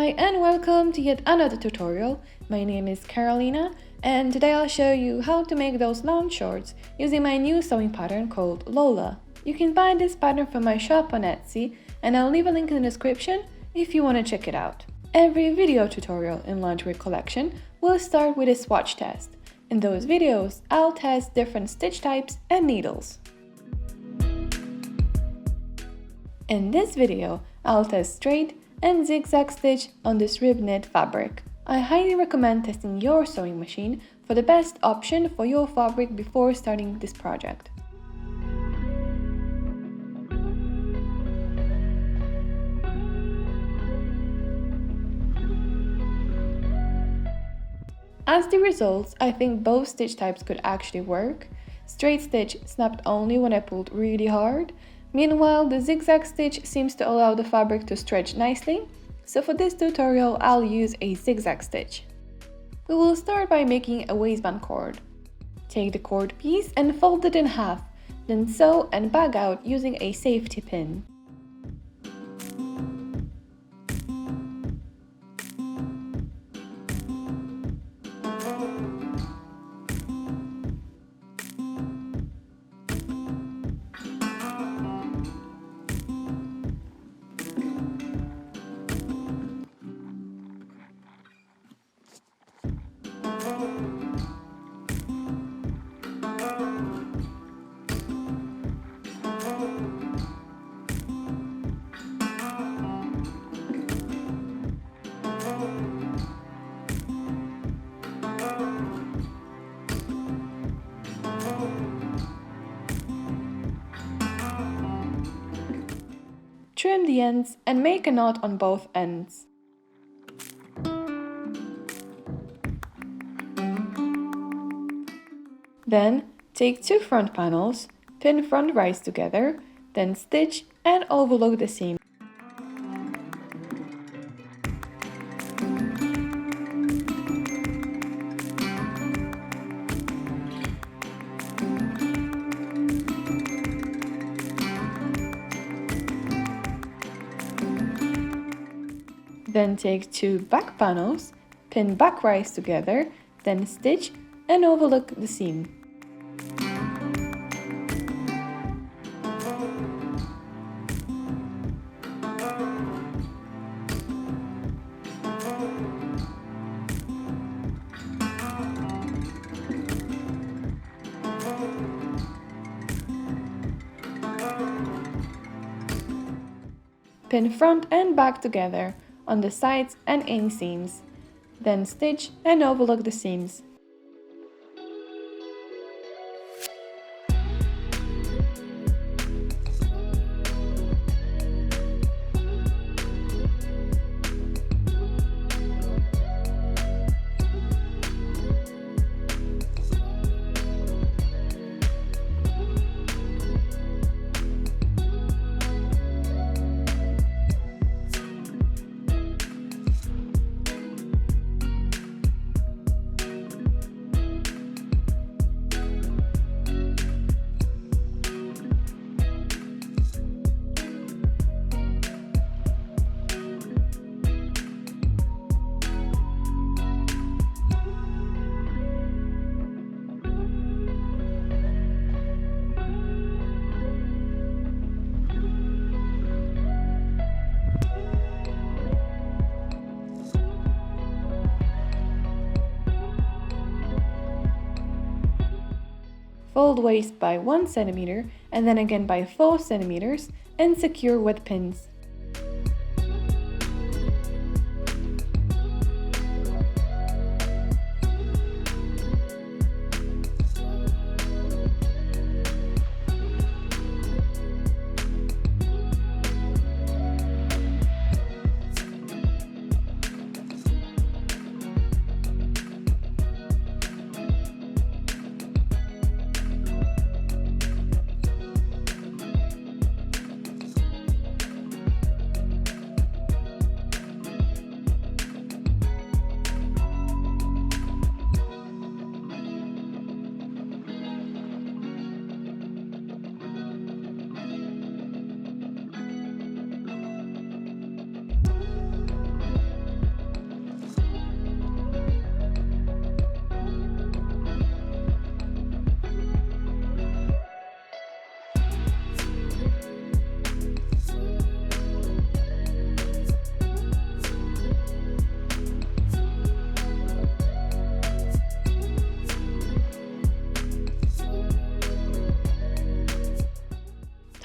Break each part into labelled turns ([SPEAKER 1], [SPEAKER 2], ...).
[SPEAKER 1] Hi and welcome to yet another tutorial. My name is Carolina and today I'll show you how to make those lounge shorts using my new sewing pattern called Lola. You can buy this pattern from my shop on Etsy and I'll leave a link in the description if you want to check it out. Every video tutorial in lingerie collection will start with a swatch test. In those videos, I'll test different stitch types and needles. In this video, I'll test straight and zigzag stitch on this rib knit fabric. I highly recommend testing your sewing machine for the best option for your fabric before starting this project. As the results, I think both stitch types could actually work. Straight stitch snapped only when I pulled really hard. Meanwhile, the zigzag stitch seems to allow the fabric to stretch nicely, so for this tutorial I'll use a zigzag stitch. We will start by making a waistband cord. Take the cord piece and fold it in half, then sew and bag out using a safety pin. Trim the ends and make a knot on both ends. Then, take two front panels, pin front rice together, then stitch and overlock the seam. Then take two back panels, pin back rice together, then stitch and overlock the seam. Pin front and back together on the sides and inseams, then stitch and overlock the seams. Fold waist by 1 cm and then again by 4 cm and secure with pins.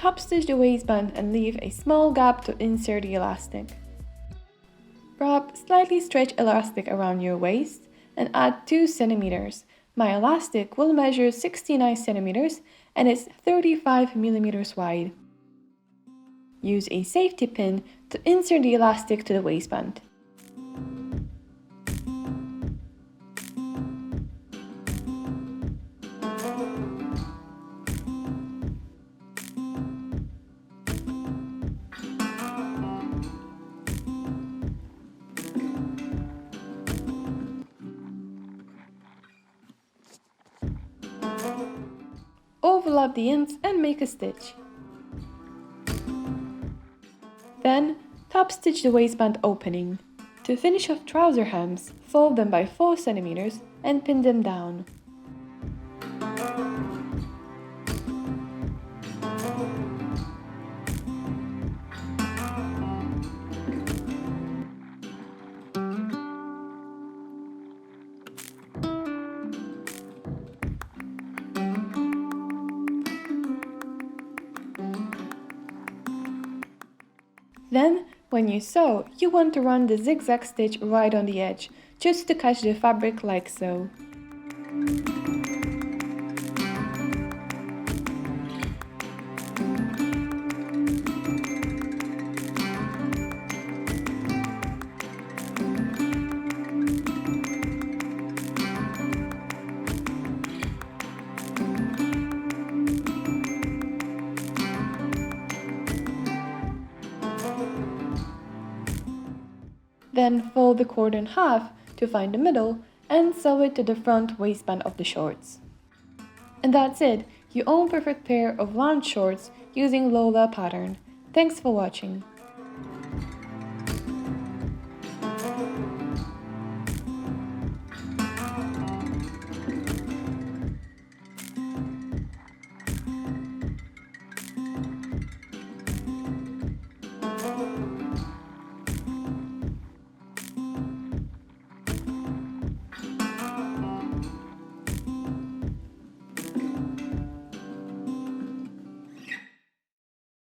[SPEAKER 1] top stitch the waistband and leave a small gap to insert the elastic. Wrap slightly stretched elastic around your waist and add 2 cm. My elastic will measure 69 cm and is 35 mm wide. Use a safety pin to insert the elastic to the waistband. Overlap the ends and make a stitch. Then, top stitch the waistband opening. To finish off trouser hems, fold them by 4 cm and pin them down. Then, when you sew, you want to run the zigzag stitch right on the edge, just to catch the fabric like so. Then fold the cord in half to find the middle and sew it to the front waistband of the shorts. And that's it, you own perfect pair of lounge shorts using Lola pattern. Thanks for watching.